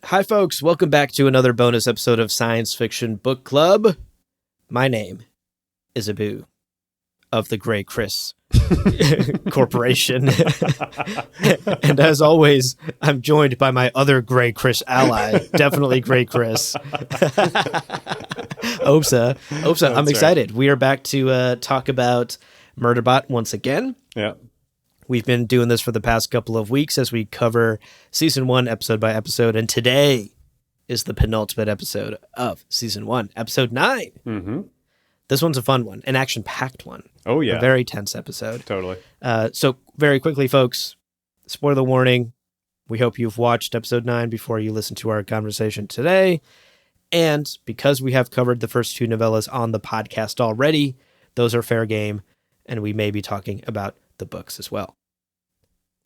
Hi, folks. Welcome back to another bonus episode of Science Fiction Book Club. My name is Abu of the Grey Chris Corporation. And as always, I'm joined by my other Grey Chris ally, definitely Grey Chris. Opsa, I'm excited. Right. We are back to talk about Murderbot once again. Yeah. We've been doing this for the past couple of weeks as we cover season 1 episode by episode, and today is the penultimate episode of season 1, episode 9. Mm-hmm. This one's a fun one, an action-packed one. Oh, yeah. A very tense episode. Totally. So very quickly, folks, spoiler warning. We hope you've watched episode 9 before you listen to our conversation today. And because we have covered the first 2 novellas on the podcast already, those are fair game, and we may be talking about the books as well.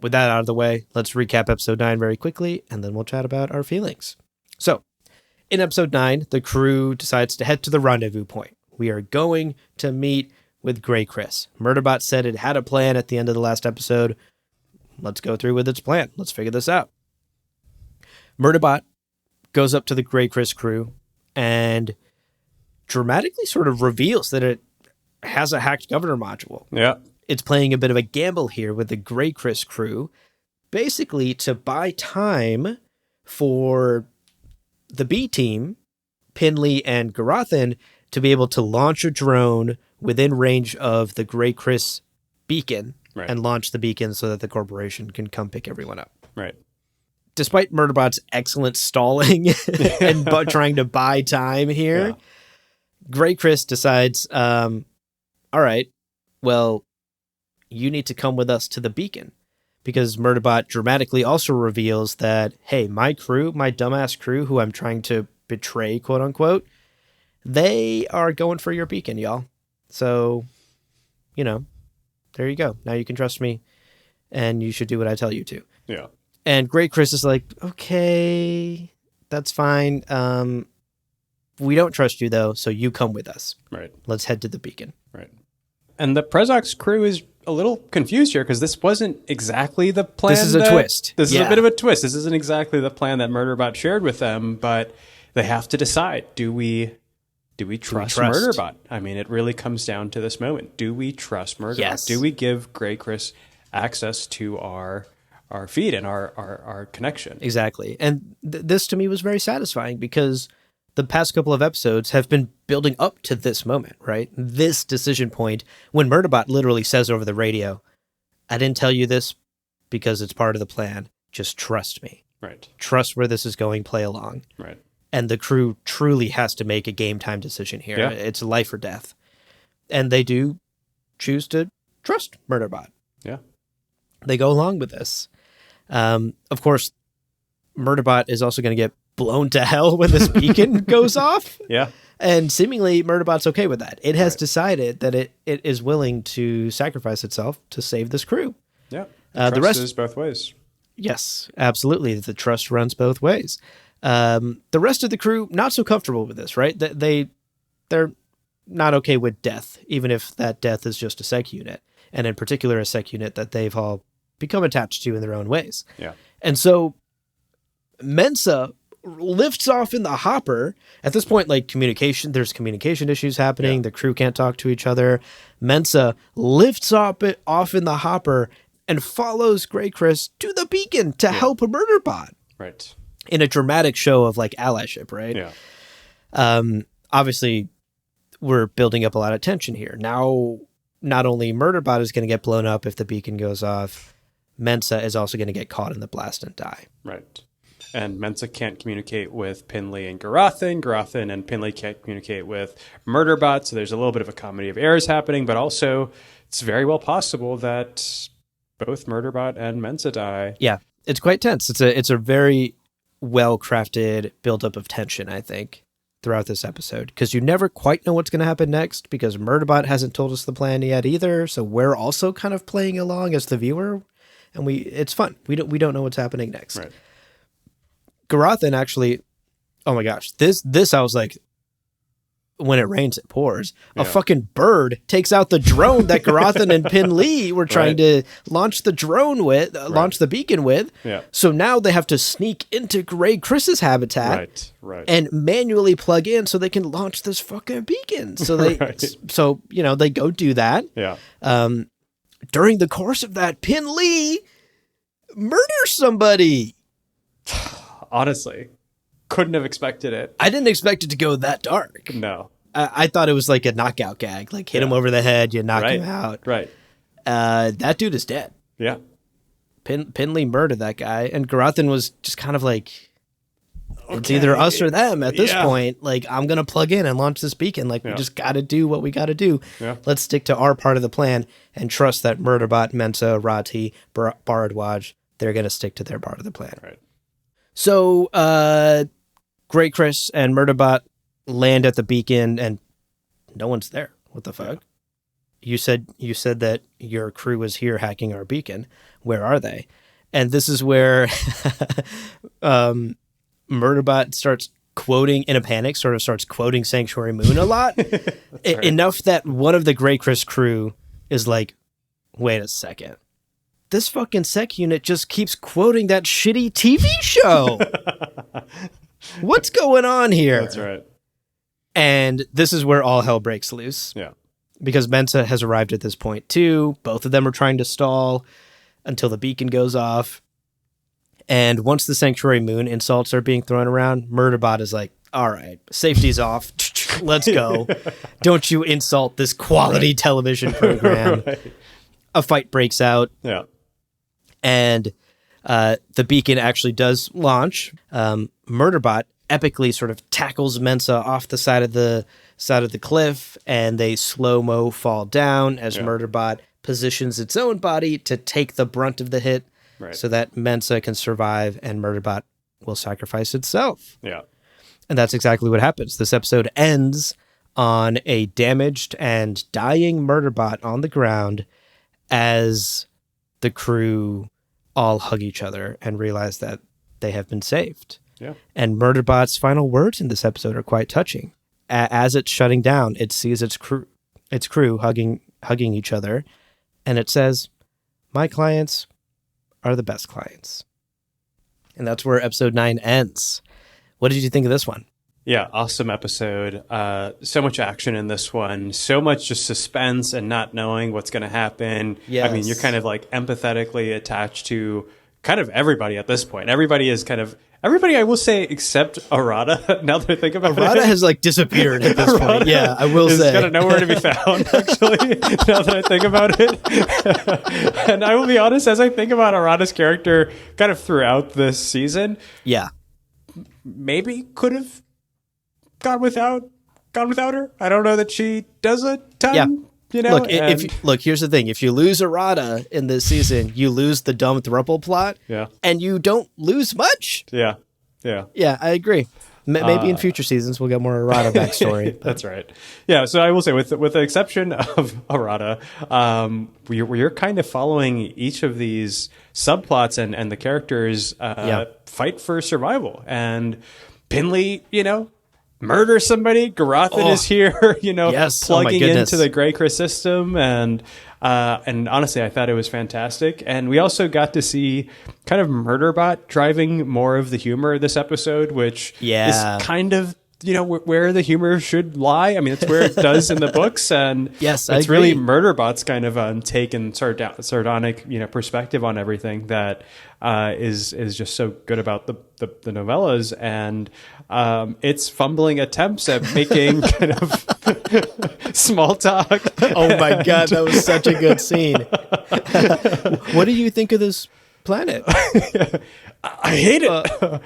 With that out of the way, let's recap episode 9 very quickly, and then we'll chat about our feelings. So, in episode 9, the crew decides to head to the rendezvous point. We are going to meet with Grey Chris. Murderbot said it had a plan at the end of the last episode. Let's go through with its plan. Let's figure this out. Murderbot goes up to the Grey Chris crew and dramatically sort of reveals that it has a hacked governor module. Yeah. It's playing a bit of a gamble here with the Grey Chris crew, basically to buy time for the B team, Pinley and Garathan, to be able to launch a drone within range of the Grey Chris beacon and launch the beacon so that the corporation can come pick everyone up. Right. Despite Murderbot's excellent stalling and trying to buy time here, Grey Chris decides, all right, well, you need to come with us to the beacon, because Murderbot dramatically also reveals that, hey, my crew, my dumbass crew, who I'm trying to betray, quote unquote, they are going for your beacon, y'all. So, there you go. Now you can trust me, and you should do what I tell you to. Yeah. And Grey Chris is like, okay, that's fine. We don't trust you, though, so you come with us. Right. Let's head to the beacon. Right. And the Prezox crew is a little confused here because this wasn't exactly the plan. This is a twist. This is a bit of a twist. This isn't exactly the plan that Murderbot shared with them, but they have to decide, do we trust Murderbot? I mean, it really comes down to this moment. Do we trust Murderbot? Yes. Do we give Grey Chris access to our feed and our connection? Exactly. And this to me was very satisfying because the past couple of episodes have been building up to this moment, right? This decision point when Murderbot literally says over the radio, I didn't tell you this because it's part of the plan. Just trust me. Right. Trust where this is going, play along. Right. And the crew truly has to make a game time decision here. Yeah. It's life or death. And they do choose to trust Murderbot. Yeah. They go along with this. Of course, Murderbot is also going to get blown to hell when this beacon goes off. Yeah. And seemingly Murderbot's okay with that. It has decided that it is willing to sacrifice itself to save this crew. Yeah. The rest is both ways. Yes, absolutely. The trust runs both ways. The rest of the crew, not so comfortable with this, right? They're not okay with death, even if that death is just a sec unit. And in particular, a sec unit that they've all become attached to in their own ways. Yeah. And so Mensa lifts off in the hopper. At this point, there's communication issues happening. Yeah. The crew can't talk to each other. Mensa lifts off in the hopper and follows Grey Chris to the beacon to help Murderbot. Right. In a dramatic show of allyship, right? Yeah. Obviously, we're building up a lot of tension here. Now, not only Murderbot is going to get blown up if the beacon goes off, Mensa is also going to get caught in the blast and die. Right. And Mensa can't communicate with Pinley and Garathan. Garathan and Pinley can't communicate with Murderbot. So there's a little bit of a comedy of errors happening, but also it's very well possible that both Murderbot and Mensa die. Yeah, it's quite tense. It's a very well-crafted buildup of tension, I think, throughout this episode, because you never quite know what's going to happen next because Murderbot hasn't told us the plan yet either. So we're also kind of playing along as the viewer, and it's fun. We don't know what's happening next. Right. Garathan actually, oh my gosh, this I was like, when it rains, it pours. Yeah. A fucking bird takes out the drone that Garothan and Pin Lee were trying to launch the drone with, launch the beacon with. Yeah. So now they have to sneak into Gray Chris's habitat and manually plug in so they can launch this fucking beacon. So they, so, you know, they go do that. Yeah. During the course of that, Pin Lee murders somebody. Honestly, couldn't have expected it. I didn't expect it to go that dark. No. I thought it was like a knockout gag, like hit him over the head, you knock him out. Right. That dude is dead. Yeah. Pin Lee murdered that guy, and Garothan was just kind of like, it's either us or them at this point. Like, I'm going to plug in and launch this beacon. Like, we just got to do what we got to do. Yeah. Let's stick to our part of the plan and trust that Murderbot, Mensa, Rati, Bharadwaj, they're going to stick to their part of the plan. Right. So, Grey Chris and Murderbot land at the beacon, and no one's there. What the fuck? You said that your crew was here hacking our beacon. Where are they? And this is where Murderbot starts quoting, in a panic, sort of starts quoting Sanctuary Moon a lot. Enough that one of the Grey Chris crew is like, wait a second. This fucking sec unit just keeps quoting that shitty TV show. What's going on here? That's right. And this is where all hell breaks loose. Yeah. Because Mensa has arrived at this point too. Both of them are trying to stall until the beacon goes off. And once the Sanctuary Moon insults are being thrown around, Murderbot is like, all right, safety's off. Let's go. Don't you insult this quality television program. A fight breaks out. Yeah. And the beacon actually does launch. Murderbot epically sort of tackles Mensa off the side of the cliff, and they slow-mo fall down as Murderbot positions its own body to take the brunt of the hit, so that Mensa can survive and Murderbot will sacrifice itself. Yeah. And that's exactly what happens. This episode ends on a damaged and dying Murderbot on the ground as the crew all hug each other and realize that they have been saved. Yeah. And Murderbot's final words in this episode are quite touching. As it's shutting down, it sees its crew hugging each other, and it says, "My clients are the best clients." And that's where episode 9 ends. What did you think of this one? Yeah, awesome episode. So much action in this one. So much just suspense and not knowing what's going to happen. Yes. I mean, you're kind of like empathetically attached to kind of everybody at this point. Everybody, I will say, except Arata, now that I think about it. Arata has like disappeared at this point. Yeah, I will say. He's kind of nowhere to be found, actually, now that I think about it. And I will be honest, as I think about Arata's character kind of throughout this season, maybe could have gone without her. I don't know that she does a ton. Yeah. You know, look, here's the thing. If you lose Arata in this season, you lose the dumb thruple plot. Yeah. And you don't lose much. Yeah. Yeah. Yeah, I agree. Maybe in future seasons we'll get more Arata backstory. That's right. Yeah. So I will say, with the exception of Arata, we're kind of following each of these subplots and the characters fight for survival. And Pinley, murder somebody. Garothan is here, plugging into the Grey Chris system, and honestly, I thought it was fantastic. And we also got to see kind of Murderbot driving more of the humor this episode, which is kind of where the humor should lie. I mean, it's where it does in the books, and it's really Murderbot's kind of take and sardonic perspective on everything that is just so good about the novellas, and its fumbling attempts at making kind of small talk. Oh my god, that was such a good scene. What do you think of this planet? I hate it.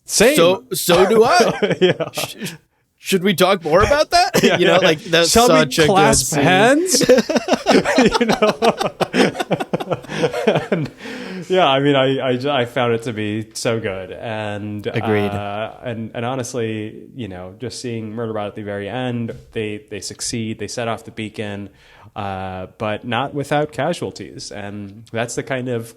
Same. So do I. Should we talk more about that? That's Shall such we a clasp good hands? I mean, I found it to be so good, and agreed. And honestly, just seeing Murderbot at the very end, they succeed. They set off the beacon, but not without casualties, and that's the kind of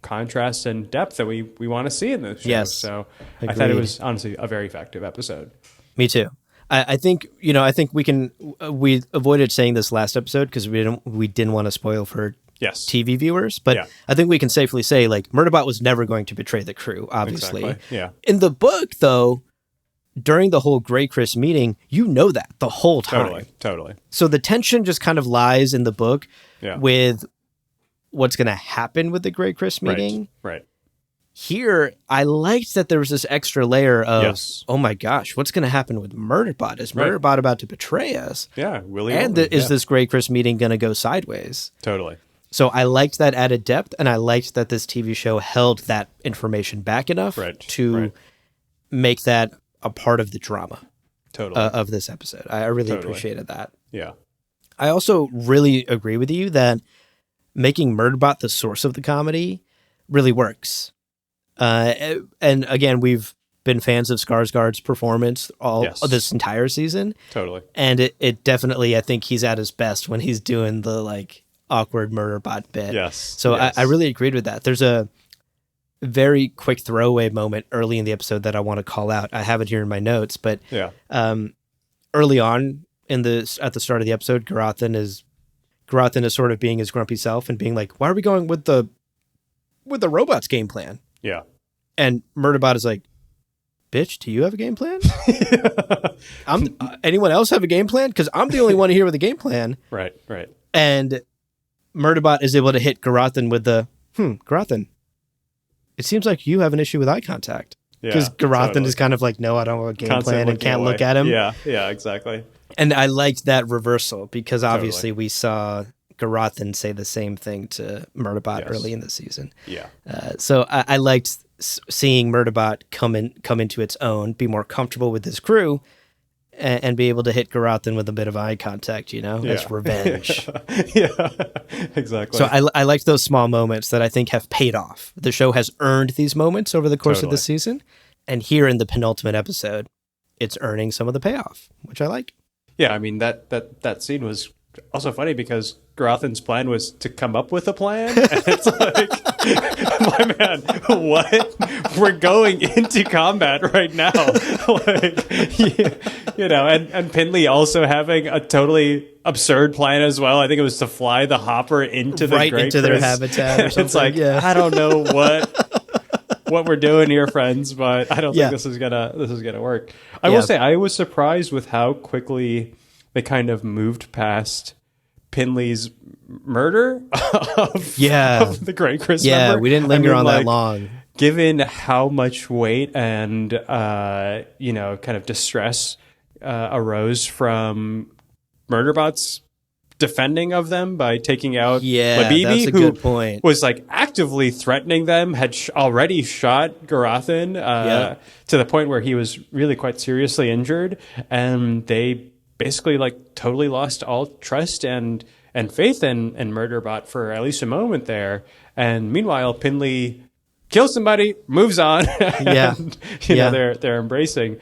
contrast and depth that we want to see in this show. Yes, so agreed. I thought it was honestly a very effective episode. Me too. I think we avoided saying this last episode because we didn't want to spoil for Yes. TV viewers, but Yeah. I think we can safely say like Murderbot was never going to betray the crew, obviously. Exactly. Yeah. In the book, though, during the whole Grey Chris meeting, you know that the whole time. Totally. So the tension just kind of lies in the book Yeah. with what's going to happen with the Grey Chris meeting. Right. Here, I liked that there was this extra layer of, Yes. oh my gosh, what's going to happen with Murderbot? Is Right. Murderbot about to betray us? Yeah. Willie. And is this Grey Chris meeting going to go sideways? Totally. So I liked that added depth, and I liked that this TV show held that information back enough to make that a part of the drama of this episode. I really appreciated that. Yeah. I also really agree with you that making Murderbot the source of the comedy really works. And again, we've been fans of Skarsgård's performance this entire season. Totally. And it definitely, I think he's at his best when he's doing the like awkward Murderbot bit. Yes. So I really agreed with that. There's a very quick throwaway moment early in the episode that I want to call out. I have it here in my notes, but early on at the start of the episode, Garathan is sort of being his grumpy self and being like, "Why are we going with the robots game plan?" Yeah. And Murderbot is like, "Bitch, do you have a game plan? Anyone else have a game plan? Because I'm the only one here with a game plan." Right. And Murderbot is able to hit Garathan with the, Garathan, it seems like you have an issue with eye contact. Because Garathan is kind of like, no, I don't have a game plan and can't look at him. Yeah, exactly. And I liked that reversal because obviously we saw Garathan say the same thing to Murderbot early in the season. Yeah. So I liked seeing Murderbot come into its own, be more comfortable with his crew, and be able to hit Garathan with a bit of eye contact, as revenge. Yeah, exactly. So I liked those small moments that I think have paid off. The show has earned these moments over the course of the season. And here in the penultimate episode, it's earning some of the payoff, which I like. Yeah, I mean, that scene was also funny because Garathan's plan was to come up with a plan. And it's like, my man, what? We're going into combat right now. And Pinley also having a totally absurd plan as well. I think it was to fly the hopper into their habitat or something. It's like, I don't know what we're doing here, friends, but I don't think this is gonna work. I will say I was surprised with how quickly they kind of moved past Pinley's murder of the Grey Chris member. We didn't linger on that long. Given how much weight and kind of distress arose from Murderbot's defending of them by taking out Labibi, that's a who good point. was like actively threatening them, had already shot Garathan to the point where he was really quite seriously injured, and they basically like totally lost all trust and faith in Murderbot for at least a moment there. And meanwhile, Pinley kills somebody, moves on, and they're embracing,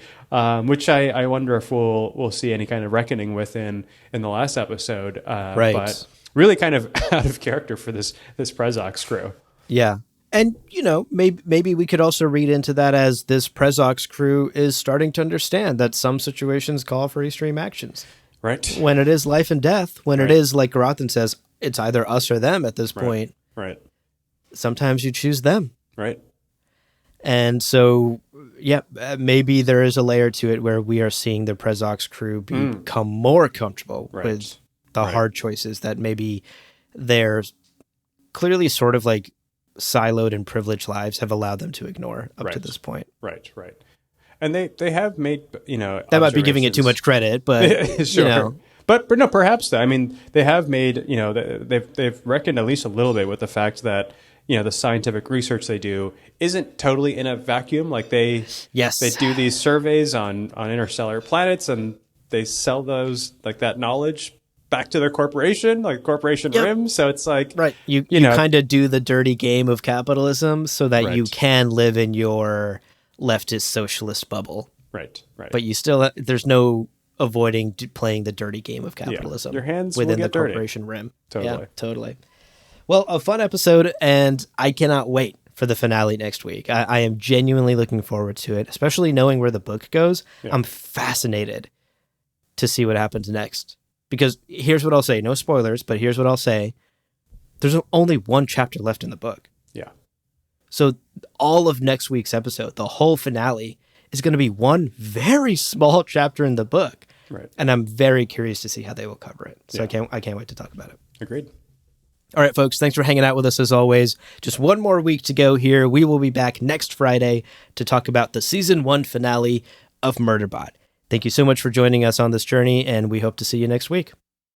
which I wonder if we'll see any kind of reckoning with in the last episode. But really kind of out of character for this Prezox crew. Yeah. And, maybe we could also read into that as this Prezox crew is starting to understand that some situations call for extreme actions. Right. When it is life and death, when it is, like Garathan says, it's either us or them at this point. Right. Sometimes you choose them. Right. And so, maybe there is a layer to it where we are seeing the Prezox crew become more comfortable with the hard choices that maybe their clearly sort of like siloed and privileged lives have allowed them to ignore up to this point. Right. And they have made, that might be giving it too much credit, but sure. But no, perhaps I mean, they have made, they've reckoned at least a little bit with the fact that, the scientific research they do isn't totally in a vacuum. Like they do these surveys on interstellar planets and they sell those, like that knowledge back to their corporation, like Corporation Rim. So it's like, you kind of do the dirty game of capitalism so that you can live in your leftist socialist bubble. Right. But you still, there's no avoiding playing the dirty game of capitalism. Your hands within will the get dirty. Corporation Rim. Totally. Yeah, totally. Well, a fun episode, and I cannot wait for the finale next week. I am genuinely looking forward to it, especially knowing where the book goes. Yeah. I'm fascinated to see what happens next. Because here's what I'll say. No spoilers, but here's what I'll say. There's only one chapter left in the book. Yeah. So all of next week's episode, the whole finale, is going to be one very small chapter in the book. Right. And I'm very curious to see how they will cover it. So Yeah. I can't wait to talk about it. Agreed. All right, folks, thanks for hanging out with us as always. Just one more week to go here. We will be back next Friday to talk about the season 1 finale of Murderbot. Thank you so much for joining us on this journey, and we hope to see you next week.